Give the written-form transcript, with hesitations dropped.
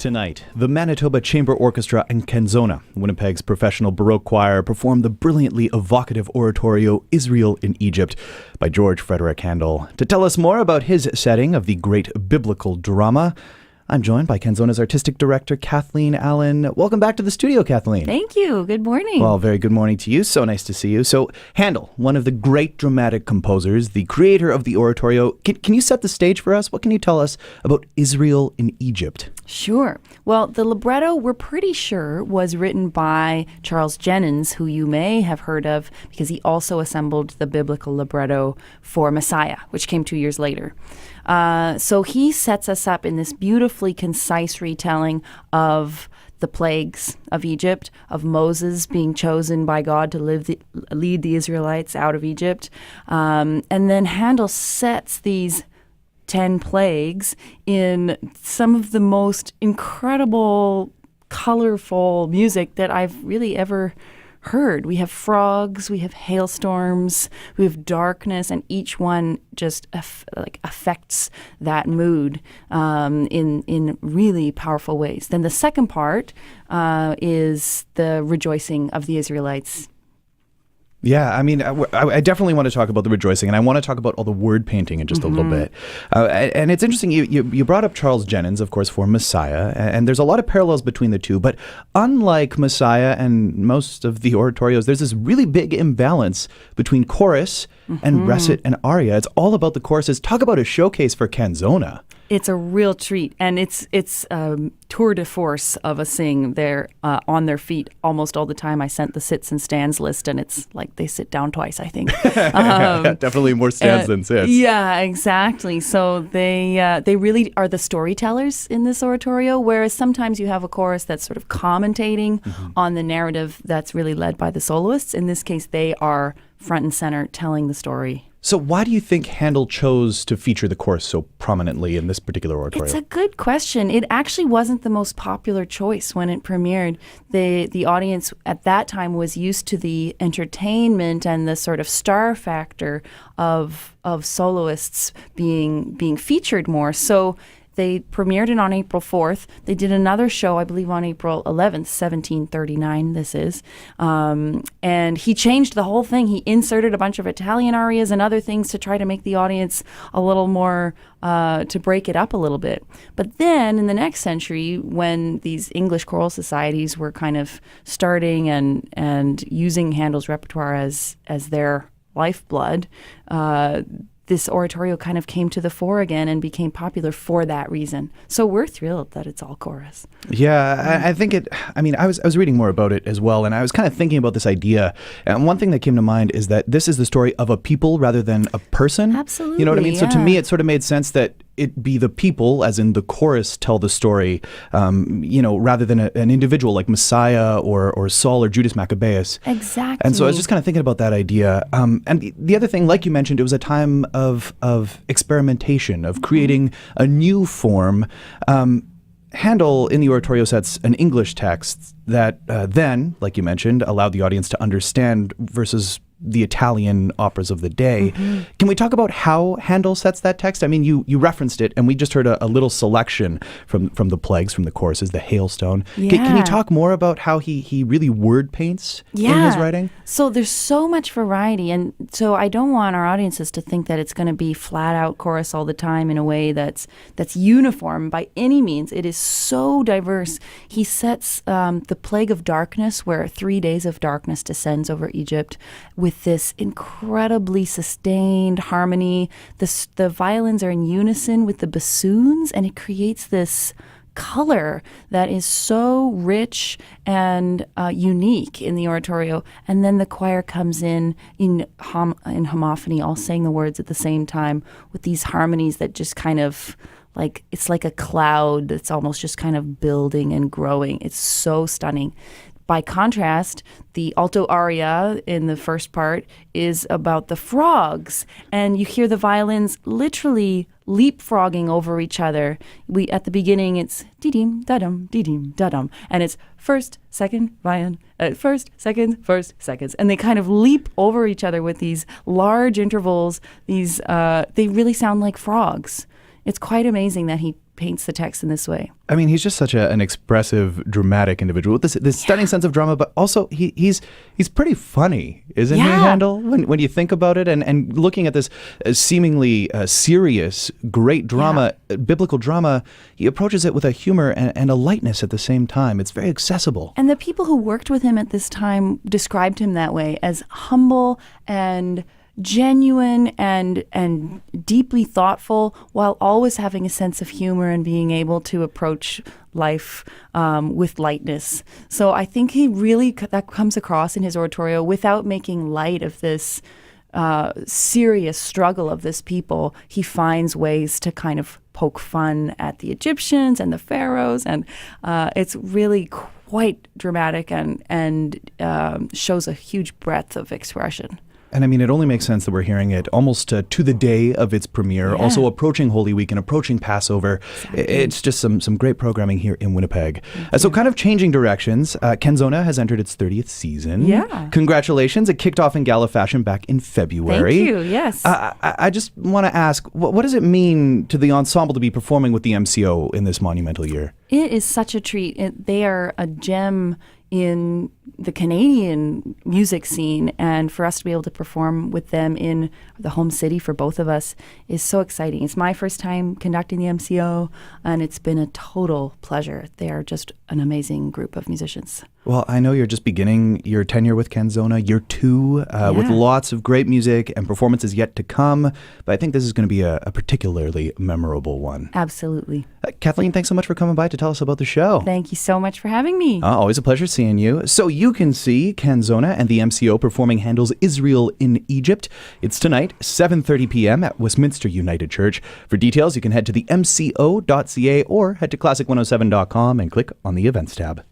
tonight, the Manitoba Chamber Orchestra and Canzona, Winnipeg's professional Baroque choir, performed the brilliantly evocative oratorio Israel in Egypt by George Frederick Handel. To tell us more about his setting of the great biblical drama, I'm joined by Canzona's artistic director, Kathleen Allan. Welcome back to the studio, Kathleen. Thank you. Good morning. Well, very good morning to you. So nice to see you. So, Handel, one of the great dramatic composers, the creator of the oratorio. Can you set the stage for us? What can you tell us about Israel in Egypt? Sure. Well, the libretto, we're pretty sure, was written by Charles Jennens, who you may have heard of because he also assembled the biblical libretto for Messiah, which came 2 years later. So he sets us up in this beautifully concise retelling of the plagues of Egypt, of Moses being chosen by God to lead the Israelites out of Egypt. And then Handel sets these 10 plagues in some of the most incredible, colorful music that I've really ever heard. We have frogs, we have hailstorms, we have darkness, and each one just affects that mood in really powerful ways. Then the second part is the rejoicing of the Israelites. Yeah, I mean, I definitely want to talk about the rejoicing, and I want to talk about all the word painting in just a little bit. And it's interesting, you brought up Charles Jennens, of course, for Messiah, and there's a lot of parallels between the two. But unlike Messiah and most of the oratorios, there's this really big imbalance between chorus and recit and aria. It's all about the choruses. Talk about a showcase for Canzona. It's a real treat, and it's tour de force of a sing. They're on their feet almost all the time. I sent the sits and stands list, and it's like they sit down twice, I think. Definitely more stands than sits. Yeah, exactly. So they really are the storytellers in this oratorio, whereas sometimes you have a chorus that's sort of commentating on the narrative that's really led by the soloists. In this case, they are front and center telling the story. So why do you think Handel chose to feature the chorus so prominently in this particular oratorio? It's a good question. It actually wasn't the most popular choice when it premiered. The audience at that time was used to the entertainment and the sort of star factor of soloists being featured more. So they premiered it on April 4th. They did another show, I believe, on April 11th, 1739, this is. And he changed the whole thing. He inserted a bunch of Italian arias and other things to try to make the audience a little more, to break it up a little bit. But then in the next century, when these English choral societies were kind of starting and using Handel's repertoire as their lifeblood, this oratorio kind of came to the fore again and became popular for that reason. So we're thrilled that it's all chorus. Yeah, I think I was reading more about it as well, and I was kind of thinking about this idea. And one thing that came to mind is that this is the story of a people rather than a person. Absolutely. You know what I mean? Yeah. So to me, it sort of made sense that it be the people, as in the chorus, tell the story, rather than an individual like Messiah or Saul or Judas Maccabeus. Exactly. And so I was just kind of thinking about that idea. And the other thing, like you mentioned, it was a time of experimentation, of creating a new form. Handel in the oratorio sets an English text that then, like you mentioned, allowed the audience to understand versus the Italian operas of the day. Can we talk about how Handel sets that text? I mean, you referenced it, and we just heard a little selection from the plagues, from the choruses, the hailstone. Yeah. Can you talk more about how he really word paints in his writing? So there's so much variety, and so I don't want our audiences to think that it's going to be flat out chorus all the time in a way that's uniform by any means. It is so diverse. He sets the plague of darkness, where 3 days of darkness descends over Egypt, with this incredibly sustained harmony. The violins are in unison with the bassoons, and it creates this color that is so rich and unique in the oratorio. And then the choir comes in homophony, all saying the words at the same time, with these harmonies that just kind of it's like a cloud that's almost just kind of building and growing. It's so stunning. By contrast, the alto aria in the first part is about the frogs, and you hear the violins literally leapfrogging over each other. At the beginning, it's dee-deem, da-dum, dee-deem, da-dum, and it's first, second, violin, first, seconds, and they kind of leap over each other with these large intervals. They really sound like frogs. It's quite amazing that he paints the text in this way. I mean, he's just such an expressive, dramatic individual with this stunning sense of drama, but also he's pretty funny, isn't he, Handel? When you think about it, and looking at this seemingly serious, great drama, biblical drama, he approaches it with a humor and a lightness at the same time. It's very accessible. And the people who worked with him at this time described him that way, as humble and genuine and deeply thoughtful, while always having a sense of humor and being able to approach life with lightness. So I think that comes across in his oratorio without making light of this serious struggle of this people. He finds ways to kind of poke fun at the Egyptians and the pharaohs, and it's really quite dramatic and shows a huge breadth of expression. And I mean, it only makes sense that we're hearing it almost to the day of its premiere, also approaching Holy Week and approaching Passover. Exactly. It's just some great programming here in Winnipeg. So kind of changing directions, Canzona has entered its 30th season. Yeah. Congratulations. It kicked off in gala fashion back in February. Thank you, yes. I just want to ask, what does it mean to the ensemble to be performing with the MCO in this monumental year? It is such a treat. They are a gem in the Canadian music scene, and for us to be able to perform with them in the home city for both of us is so exciting. It's my first time conducting the MCO, and it's been a total pleasure. They are just an amazing group of musicians. Well, I know you're just beginning your tenure with Canzona, year 2, with lots of great music and performances yet to come, but I think this is going to be a particularly memorable one. Absolutely. Kathleen, thanks so much for coming by to tell us about the show. Thank you so much for having me. Always a pleasure seeing you. So you can see Canzona and the MCO performing Handel's Israel in Egypt. It's tonight, 7:30 p.m. at Westminster United Church. For details, you can head to the mco.ca or head to classic107.com and click on the events tab.